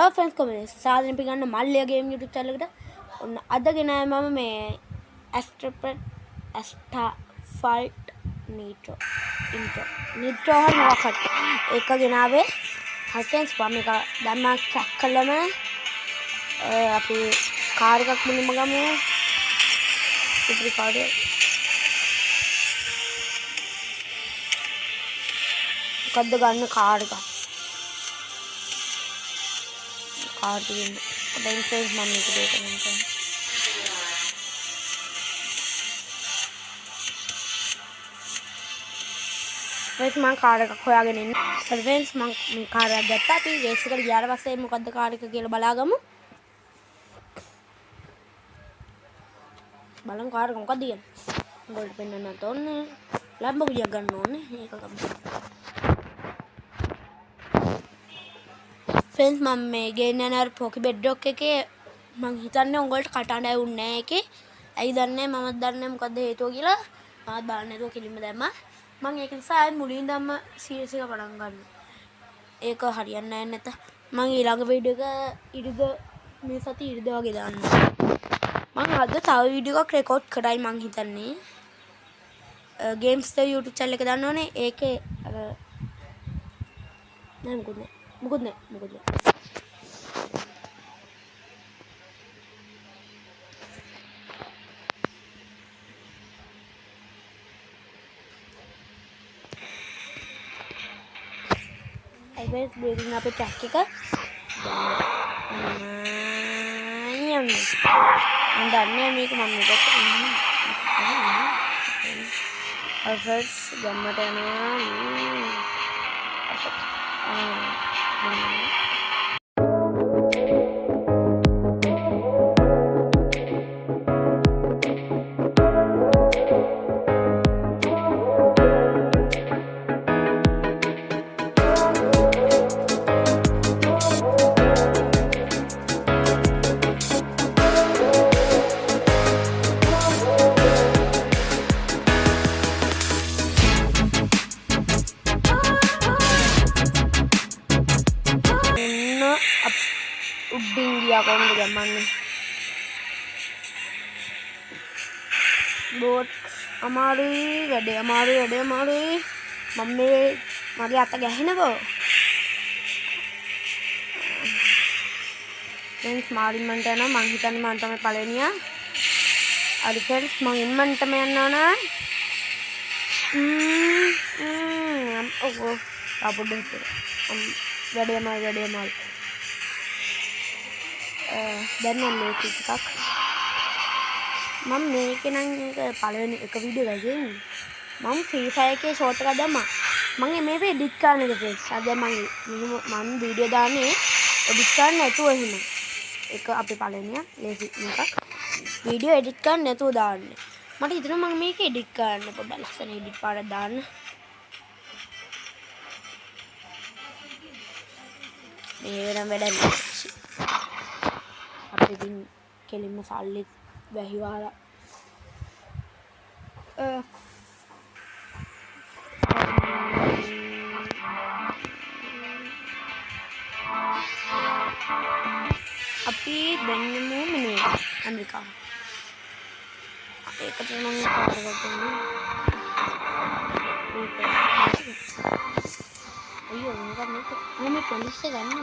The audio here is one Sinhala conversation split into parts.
හලෝ ෆ්‍රෙන්ඩ්ස් කොමෙන්ට් සාදරයෙන් පිළිගන්න මල්ලිය ගේම් YouTube channel එකට. ඔන්න අද ගෙනාවේ මම මේ ඇස්ට්‍රෆල්ට් නීට්‍රෝ හරි මොකක්ද ඒක ගෙනාවේ. හරි ෆ්‍රෙන්ඩ්ස් මම මේක දැන් මම චෙක් කළම අපි කාර් එකක් මුලින්ම ගමු. ඉතිරි කාර් එක මොකද්ද ගන්න කාර් එක කාර් තියෙන දැන් ෆ්‍රෙන්ඩ්ස් මම මේක දෙන්න ෆ්‍රෙන්ඩ්ස් මම කාර් එකක් හොයාගෙන ඉන්නේ. හරි ෆ්‍රෙන්ඩ්ස් මම මේ කාර් එකක් ගත්තා. අපි රේස් එකට ගියාට පස්සේ මොකද්ද කාර් එක කියලා බලාගමු. බලමු කාර් එක මොකද්ද කියලා. ගෝල්ඩ් පෙන්නන්නත් ඕනේ. ලැම්බෝගිනි එකක් ගන්න ඕනේ. ඒක ගමු. ෆ්‍රෙන්ඩ්ස් මම මේ ගේන්න යන අර පොකි බෙඩ්රොක් එකේ මම හිතන්නේ උඹලට කටහඬ ඇහුන්නේ නැහැ ඒකේ. ඇයි දන්නේ මමත් දන්නේ මොකද්ද හේතුව කියලා. මමත් බලන්න නේද කිලිම දැම්මා. මම ඒක නිසා ආයෙත් මුලින් දැම්ම සීරීස් එක පටන් ගන්න. ඒක හරියන්නේ නැහැ නැත. මම ඊළඟ වීඩියෝ එක ඉරිද මේ සති ඉරිද වගේ දාන්නම්. මම අද තව වීඩියෝ එකක් රෙකෝඩ් කරයි මං හිතන්නේ. ගේම්ස් ද YouTube channel එක දාන්න ඕනේ. ඒකේ අර නෑ මොකුත් නෑ. Always building up a tactic. And then make mommy first gammatana India කොහොමද ගමන්නේ බෝට් අමාරුයි වැඩේ අමාරුයි මම මේ මගේ අත ගැහෙනකෝ ෆ්‍රෙන්ඩ්ස් මාරින්මන්ට යනවා මං හිතන්නේ මම තමයි පළවෙනියා හරි ෆ්‍රෙන්ඩ්ස් මං ඉම්මන්ටම යනවා නා ඔව් අපොඩ්ඩක් වැඩේ අමාරුයි දැන් නම් මේක ටිකක් මම මේකේ නම් ඒක පළවෙනි එක වීඩියෝ එකක් ගේන්නේ මම ෆ්‍රී ෆයර් එකේ ෂෝට් එකක් දැම්මා මම මේක එඩිට් කරන්න ෆ්‍රෙන්ඩ්ස් අද මම වීඩියෝ දාන්නේ එඩිට් කරන්න නැතුව එහෙම ඒක අපි පළවෙනියා ලේසි එකක් වීඩියෝ එඩිට් කරන්න නැතුව දාන්නේ මට හිතෙනවා මම මේක එඩිට් කරන්න පොඩ්ඩක් ලස්සන එඩිට් පාඩක් දාන්න මේ වෙනම වැඩක් අපි ඉතින් කෙලින්ම සල්ලි වැහිවාලා අපි දෙන්නමු මිනිහ ඇමරිකාව ඒකට නම් කාර්යයක් ගන්න අයියෝ මම පොලිස් එක ගන්න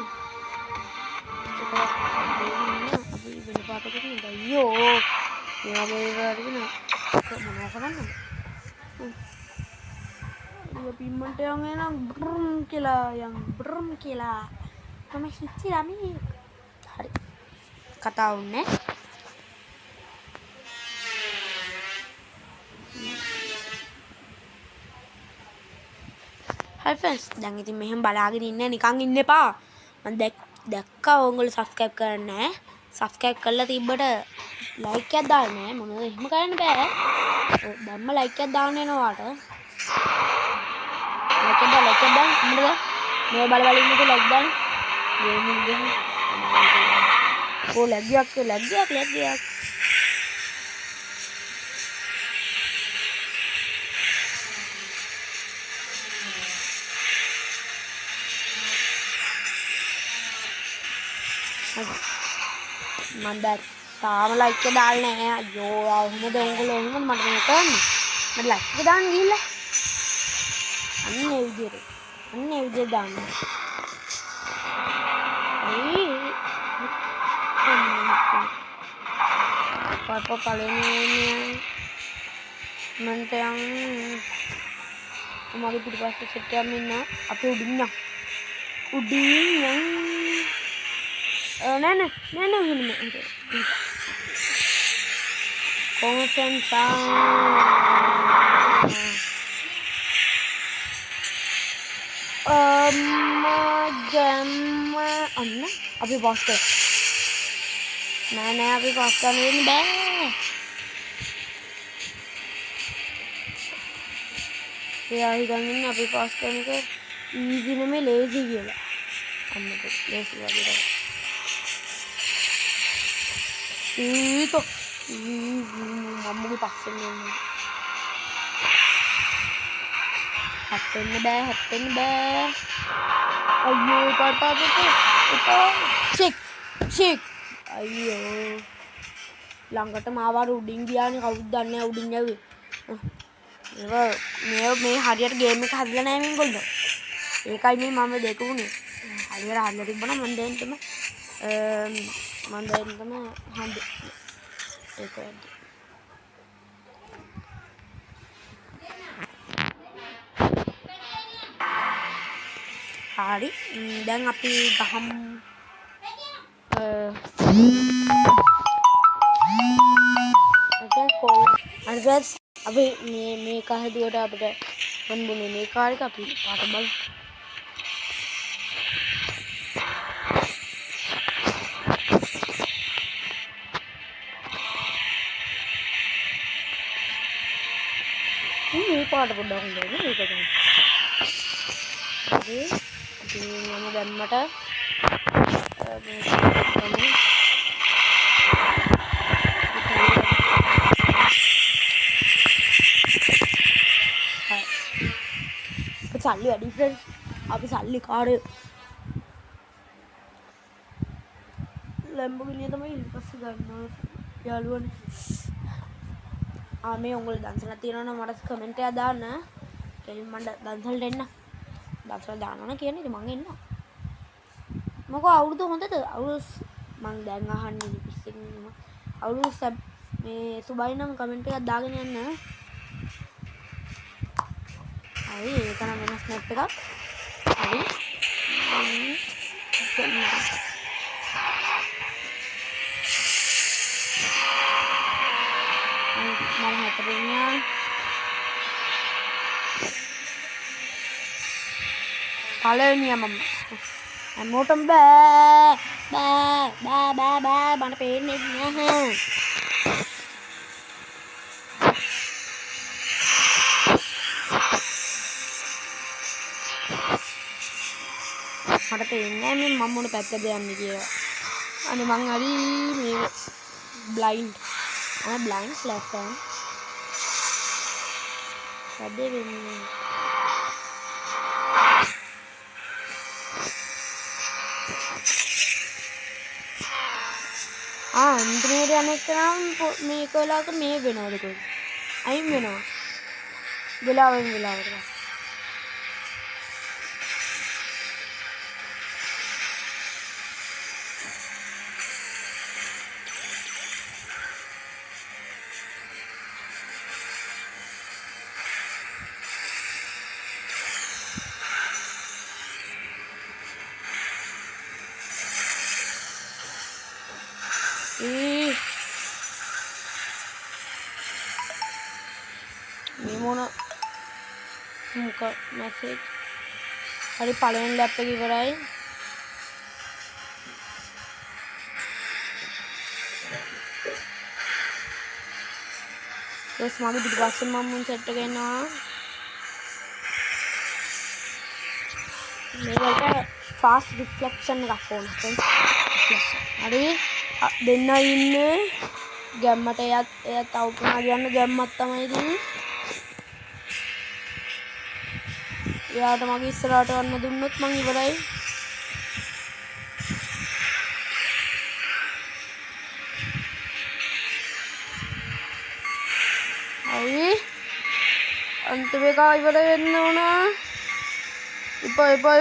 අපි වෙන පාටකට නේද අයියෝ මේ වගේ වරගෙන මොනවා කරන්නද පිම්මන්ට යන්නේ නම් බ්‍රම් කියලා මම හිතලා මේ හරි කතා වුනේ හරි ෆ්‍රෙන්ඩ්ස් දැන් ඉතින් මෙහෙම බලාගෙන ඉන්න නිකන් ඉන්න එපා මම දැක්කා ඕගොල්ලෝ සබ්ස්ක්‍රයිබ් කරන්නේ නැහැ සබ්ස්ක්‍රයිබ් කරලා තිබ්බට ලයික් එකක් දාන්න නෑ මොනවද එහෙම කරන්න බෑ දැම්ම ලයික් එකක් දාන්න වෙනවාට ලයික් එකක් දාන්න මොකද මේ බල ඉන්නකෝ ලයික් දාන්න ගේමින් ගේම ඕ ලැග්ගයක් මම දැන් තාම ලයික් එක දාලා නැහැ. අයියෝ ආවමද ඔයගොල්ලෝ මට මේ කරන්නේ. මට ලයික් එක දාන්න ගිහිල්ලා. අන්න ඒ විදිහට දාන්න. පාපා පළවෙනි මන්ට මගේ පිටිපස්සේ සෙට් එකක් ඉන්න අපි උඩින් නෑ කොන්සෙන්සා ගම්ම අන්න අපි පාස් කරා නෑ අපි පාස් කරන්න බෑ එයා හිතන්නේ අපි පාස් කරන එක ඊසි නෙමෙයි ලේසි කියලා අම්මට ලේසි වගේ ඊතෝ මම්මුගේ පස්සෙන් යන්නේ හැප්පෙන්න බෑ අයියෝ පාපා චෙක් අයියෝ ළඟට මාවාර උඩින් ගියානේ කවුරුත් දන්නේ නැහැ උඩින් යවි මේ හරියට ගේම් එක හදලා නැහැ මේගොල්ලෝ ඒකයි මේ මම දෙක උනේ හරියට හදලා තිබ්බනම් මම දැන් තමයි හම්බ ඒක හරි දැන් අපි ගහමු අනිත් අපි මේ කහදුවට අපිට හම්බුනේ මේ කාර් එක අපි පාට බලමු මේ පාට පොඩ්ඩක් හොඳයි මේක තමයි හරි ඉතින් මම දැම්මට සල්ලි වැඩි ෆ්‍රෙන්ඩ්ස් අපි සල්ලි කාරයෝ ලැම්බෝගිනිය තමයි ඊපස්සේ ගන්නවා යාළුවනේ මේ උඹලා දන්සලක් තියෙනවා නම් මට කමෙන්ට් එකක් දාන්න කෙලින් මම දන්සලට එන්න දන්සල දානවා කියන්නේ ඉතින් මං එන්න මොකෝ අවුරුදු හොඳද අවුරුදු මං දැන් අහන්නේ පිස්සෙන් අවුරුදු මේ සුබයි නම් කමෙන්ට් එකක් දාගෙන යන්න හරි ඒක නම් වෙන ස්නැප් එකක් හරි මම හතරෙන්යා පළවෙනියා මම හැමෝටම බෑ බන්න පේන්නේ නැහැ මට පේන්නේ මේ මම මොන පැත්තද යන්නේ කියලා. අනේ මං හරි මේ බ්ලයින්ඩ් ප්ලැට්ෆෝම්. වැඩේ වෙන්නේ. අන්තිමේට අනෙක් නම් මේක වෙලාවක මේ වෙනවද කොහොමද? අයින් වෙනවා. වෙලාවට. මේ මොන මැසේජ් හරි පළවෙනි ලැප් එක ඉවරයි ඊස් මගේ පිටිපස්සේ මම මුන් සෙට් එක එනවා මේකට ෆාස්ට් රිෆ්ලෙක්ෂන් එකක් ඕන හරි දෙන්න ඉන්නේ ගැම්මට එයත් අවුට් වුණා කියන්න ගැම්මක් තමයි දෙන්නේ එයාට මගේ ඉස්සරහට වන්න දුන්නොත් මං ඉවරයි එක ඉවර වෙන්න ඕන.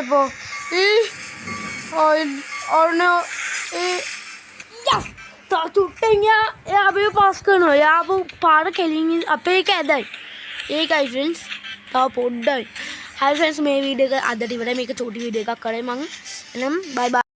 ඉපෝ. Yes! තා චුට්ටෙන් එයා අපේ පාස් කරනවා. එයා ආපහු පාර කෙලින් අපේ එක ඇදයි. ඒකයි ෆ්‍රෙන්ඩ්ස්. තව පොඩ්ඩයි. හයි ෆ්‍රෙන්ඩ්ස් මේ වීඩියෝ එක අදට ඉවරයි. මේක චූටි වීඩියෝ එකක් කරේ මම. එහෙනම් බයි බයි.